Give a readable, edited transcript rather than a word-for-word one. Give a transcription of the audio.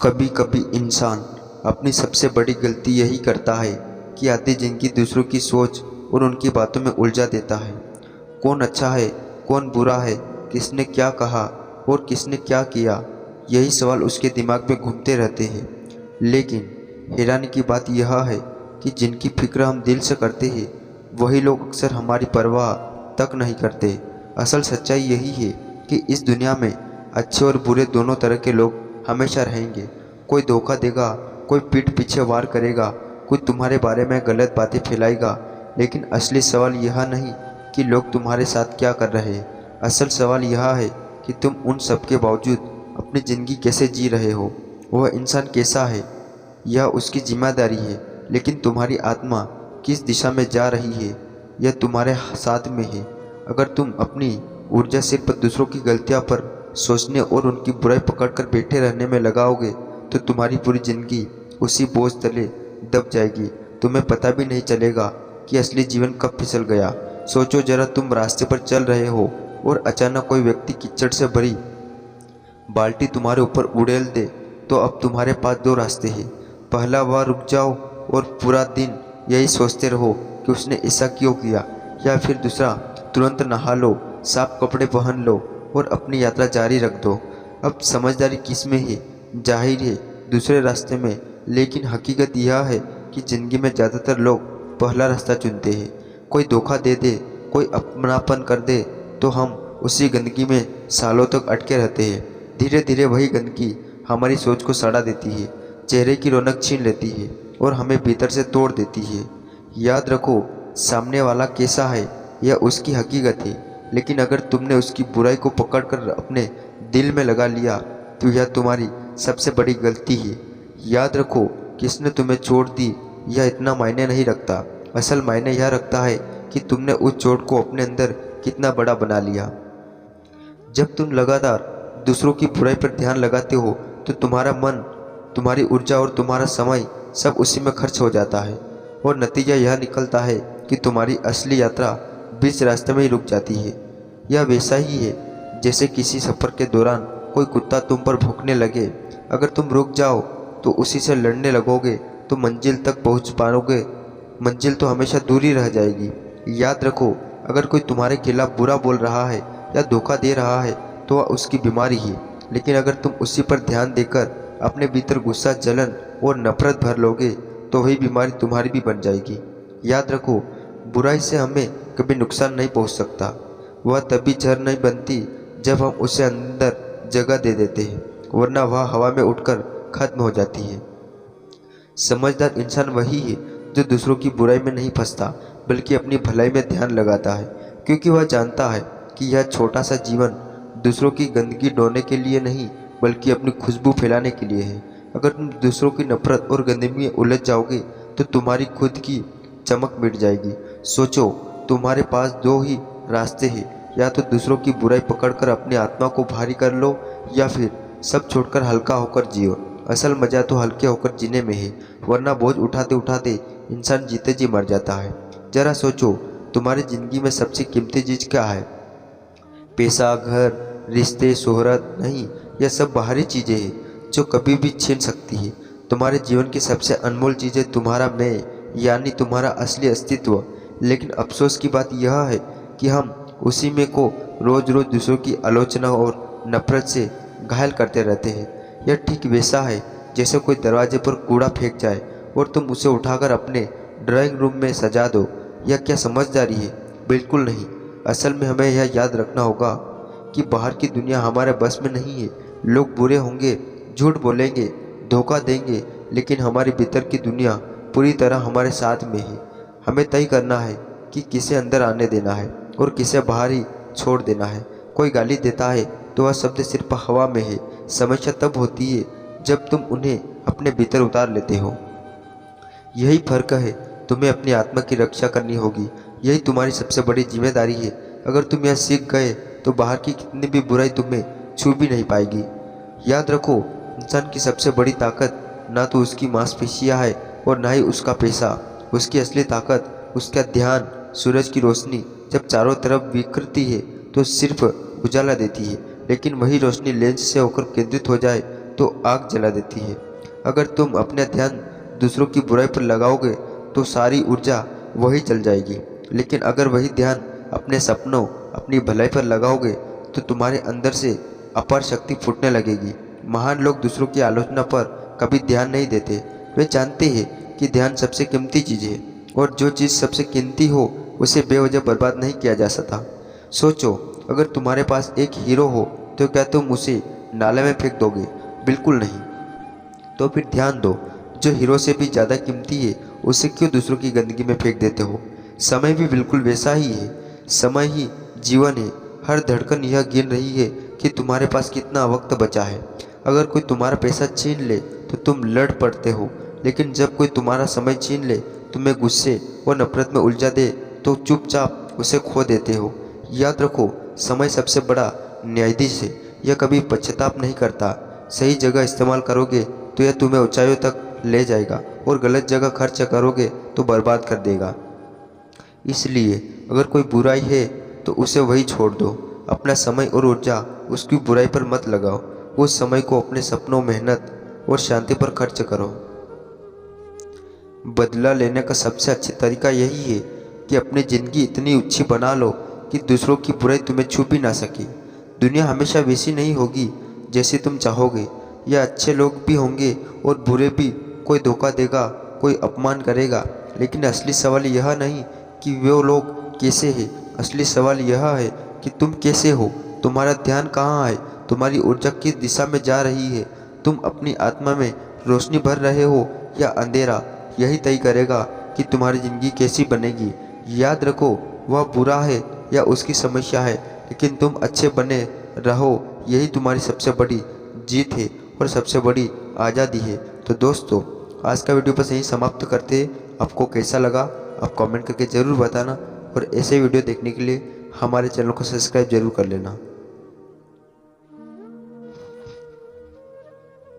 कभी कभी इंसान अपनी सबसे बड़ी गलती यही करता है कि आधी जिंदगी दूसरों की सोच और उनकी बातों में उलझा देता है। कौन अच्छा है, कौन बुरा है, किसने क्या कहा और किसने क्या किया, यही सवाल उसके दिमाग में घूमते रहते हैं। लेकिन हैरानी की बात यह है कि जिनकी फिक्र हम दिल से करते हैं वही लोग अक्सर हमारी परवाह तक नहीं करते। असल सच्चाई यही है कि इस दुनिया में अच्छे और बुरे दोनों तरह के लोग हमेशा रहेंगे। कोई धोखा देगा, कोई पीठ पीछे वार करेगा, कोई तुम्हारे बारे में गलत बातें फैलाएगा। लेकिन असली सवाल यह नहीं कि लोग तुम्हारे साथ क्या कर रहे हैं। असल सवाल यह है कि तुम उन सब के बावजूद अपनी ज़िंदगी कैसे जी रहे हो। वह इंसान कैसा है, यह उसकी जिम्मेदारी है, लेकिन तुम्हारी आत्मा किस दिशा में जा रही है यह तुम्हारे साथ में है। अगर तुम अपनी ऊर्जा सिर्फ दूसरों की गलतियां पर सोचने और उनकी बुराई पकड़कर बैठे रहने में लगाओगे तो तुम्हारी पूरी जिंदगी उसी बोझ तले दब जाएगी। तुम्हें पता भी नहीं चलेगा कि असली जीवन कब फिसल गया। सोचो जरा, तुम रास्ते पर चल रहे हो और अचानक कोई व्यक्ति कीचड़ से भरी बाल्टी तुम्हारे ऊपर उड़ेल दे तो अब तुम्हारे पास दो रास्ते हैं। पहला, वह रुक जाओ और पूरा दिन यही सोचते रहो कि उसने ऐसा क्यों किया, या फिर दूसरा, तुरंत नहा लो, साफ कपड़े पहन लो और अपनी यात्रा जारी रख दो। अब समझदारी किस में है? जाहिर है दूसरे रास्ते में, लेकिन हकीकत यह है कि ज़िंदगी में ज़्यादातर लोग पहला रास्ता चुनते हैं। कोई धोखा दे दे, कोई अपनापन कर दे तो हम उसी गंदगी में सालों तक अटके रहते हैं। धीरे धीरे वही गंदगी हमारी सोच को सड़ा देती है, चेहरे की रौनक छीन लेती है और हमें भीतर से तोड़ देती है। याद रखो, सामने वाला कैसा है यह उसकी हकीकत है, लेकिन अगर तुमने उसकी बुराई को पकड़कर अपने दिल में लगा लिया तो यह तुम्हारी सबसे बड़ी गलती है। याद रखो, किसने तुम्हें चोट दी यह इतना मायने नहीं रखता। असल मायने यह रखता है कि तुमने उस चोट को अपने अंदर कितना बड़ा बना लिया। जब तुम लगातार दूसरों की बुराई पर ध्यान लगाते हो तो तुम्हारा मन, तुम्हारी ऊर्जा और तुम्हारा समय सब उसी में खर्च हो जाता है और नतीजा यह निकलता है कि तुम्हारी असली यात्रा बीच रास्ते में ही रुक जाती है। यह वैसा ही है जैसे किसी सफ़र के दौरान कोई कुत्ता तुम पर भौंकने लगे। अगर तुम रुक जाओ तो उसी से लड़ने लगोगे तो मंजिल तक पहुंच पाओगे, मंजिल तो हमेशा दूर ही रह जाएगी। याद रखो, अगर कोई तुम्हारे खिलाफ बुरा बोल रहा है या धोखा दे रहा है तो वह उसकी बीमारी है, लेकिन अगर तुम उसी पर ध्यान देकर अपने भीतर गुस्सा, जलन और नफरत भर लोगे तो वही बीमारी तुम्हारी भी बन जाएगी। याद रखो, बुराई से हमें कभी नुकसान नहीं पहुंच सकता। वह तभी जहर नहीं बनती जब हम उसे अंदर जगह दे देते हैं, वरना वह हवा में उड़कर खत्म हो जाती है। समझदार इंसान वही है जो दूसरों की बुराई में नहीं फंसता बल्कि अपनी भलाई में ध्यान लगाता है, क्योंकि वह जानता है कि यह छोटा सा जीवन दूसरों की गंदगी ढोने के लिए नहीं बल्कि अपनी खुशबू फैलाने के लिए है। अगर तुम दूसरों की नफरत और गंदगी में उलझ जाओगे तो तुम्हारी खुद की चमक मिट जाएगी। सोचो, तुम्हारे पास दो ही रास्ते हैं, या तो दूसरों की बुराई पकड़कर अपनी आत्मा को भारी कर लो या फिर सब छोड़कर हल्का होकर जियो। असल मजा तो हल्के होकर जीने में है, वरना बोझ उठाते उठाते इंसान जीते जी मर जाता है। जरा सोचो, तुम्हारी ज़िंदगी में सबसे कीमती चीज़ क्या है? पैसा, घर, रिश्ते, शोहरत नहीं, यह सब बाहरी चीज़ें हैं जो कभी भी छीन सकती है। तुम्हारे जीवन की सबसे अनमोल चीज़ें तुम्हारा मैं, यानी तुम्हारा असली अस्तित्व। लेकिन अफसोस की बात यह है कि हम उसी में को रोज़ रोज़ दूसरों की आलोचना और नफरत से घायल करते रहते हैं। यह ठीक वैसा है जैसे कोई दरवाजे पर कूड़ा फेंक जाए और तुम उसे उठाकर अपने ड्राइंग रूम में सजा दो। यह क्या समझदारी है? बिल्कुल नहीं। असल में हमें यह याद रखना होगा कि बाहर की दुनिया हमारे बस में नहीं है। लोग बुरे होंगे, झूठ बोलेंगे, धोखा देंगे, लेकिन हमारे भीतर की दुनिया पूरी तरह हमारे साथ में है। हमें तय करना है कि किसे अंदर आने देना है और किसे बाहर ही छोड़ देना है। कोई गाली देता है तो वह शब्द सिर्फ हवा में है। समस्या तब होती है जब तुम उन्हें अपने भीतर उतार लेते हो। यही फर्क है। तुम्हें अपनी आत्मा की रक्षा करनी होगी, यही तुम्हारी सबसे बड़ी जिम्मेदारी है। अगर तुम यह सीख गए तो बाहर की कितनी भी बुराई तुम्हें छू भी नहीं पाएगी। याद रखो, इंसान की सबसे बड़ी ताकत ना तो उसकी मांसपेशियां है और ना ही उसका पैसा। उसकी असली ताकत उसका ध्यान। सूरज की रोशनी जब चारों तरफ बिखरती है तो सिर्फ उजाला देती है, लेकिन वही रोशनी लेंस से होकर केंद्रित हो जाए तो आग जला देती है। अगर तुम अपना ध्यान दूसरों की बुराई पर लगाओगे तो सारी ऊर्जा वही चल जाएगी। लेकिन अगर वही ध्यान अपने सपनों, अपनी भलाई पर लगाओगे तो तुम्हारे अंदर से अपार शक्ति फूटने लगेगी। महान लोग दूसरों की आलोचना पर कभी ध्यान नहीं देते। वे जानते हैं कि ध्यान सबसे कीमती चीज़ है और जो चीज़ सबसे कीमती हो उसे बेवजह बर्बाद नहीं किया जा सकता। सोचो, अगर तुम्हारे पास एक हीरो हो तो क्या तुम उसे नाले में फेंक दोगे? बिल्कुल नहीं। तो फिर ध्यान दो, जो हीरो से भी ज़्यादा कीमती है उसे क्यों दूसरों की गंदगी में फेंक देते हो? समय भी बिल्कुल वैसा ही है। समय ही जीवन है। हर धड़कन यह गिन रही है कि तुम्हारे पास कितना वक्त बचा है। अगर कोई तुम्हारा पैसा छीन ले तो तुम लड़ पड़ते हो, लेकिन जब कोई तुम्हारा समय छीन ले, तुम्हें गुस्से और नफरत में उलझा दे तो चुपचाप उसे खो देते हो। याद रखो, समय सबसे बड़ा न्यायाधीश है। यह कभी पश्चाताप नहीं करता। सही जगह इस्तेमाल करोगे तो यह तुम्हें ऊंचाइयों तक ले जाएगा और गलत जगह खर्च करोगे तो बर्बाद कर देगा। इसलिए अगर कोई बुराई है तो उसे वही छोड़ दो। अपना समय और ऊर्जा उसकी बुराई पर मत लगाओ। उस समय को अपने सपनों, मेहनत और शांति पर खर्च करो। बदला लेने का सबसे अच्छा तरीका यही है कि अपनी ज़िंदगी इतनी अच्छी बना लो कि दूसरों की बुराई तुम्हें छू भी ना सके। दुनिया हमेशा वैसी नहीं होगी जैसी तुम चाहोगे। या अच्छे लोग भी होंगे और बुरे भी। कोई धोखा देगा, कोई अपमान करेगा, लेकिन असली सवाल यह नहीं कि वो लोग कैसे हैं। असली सवाल यह है कि तुम कैसे हो। तुम्हारा ध्यान कहाँ है? तुम्हारी ऊर्जा किस दिशा में जा रही है? तुम अपनी आत्मा में रोशनी भर रहे हो या अंधेरा? यही तय करेगा कि तुम्हारी ज़िंदगी कैसी बनेगी। याद रखो, वह बुरा है या उसकी समस्या है, लेकिन तुम अच्छे बने रहो, यही तुम्हारी सबसे बड़ी जीत है और सबसे बड़ी आज़ादी है। तो दोस्तों, आज का वीडियो बस यहीं समाप्त करते हैं। आपको कैसा लगा आप कमेंट करके ज़रूर बताना और ऐसे वीडियो देखने के लिए हमारे चैनल को सब्सक्राइब जरूर कर लेना।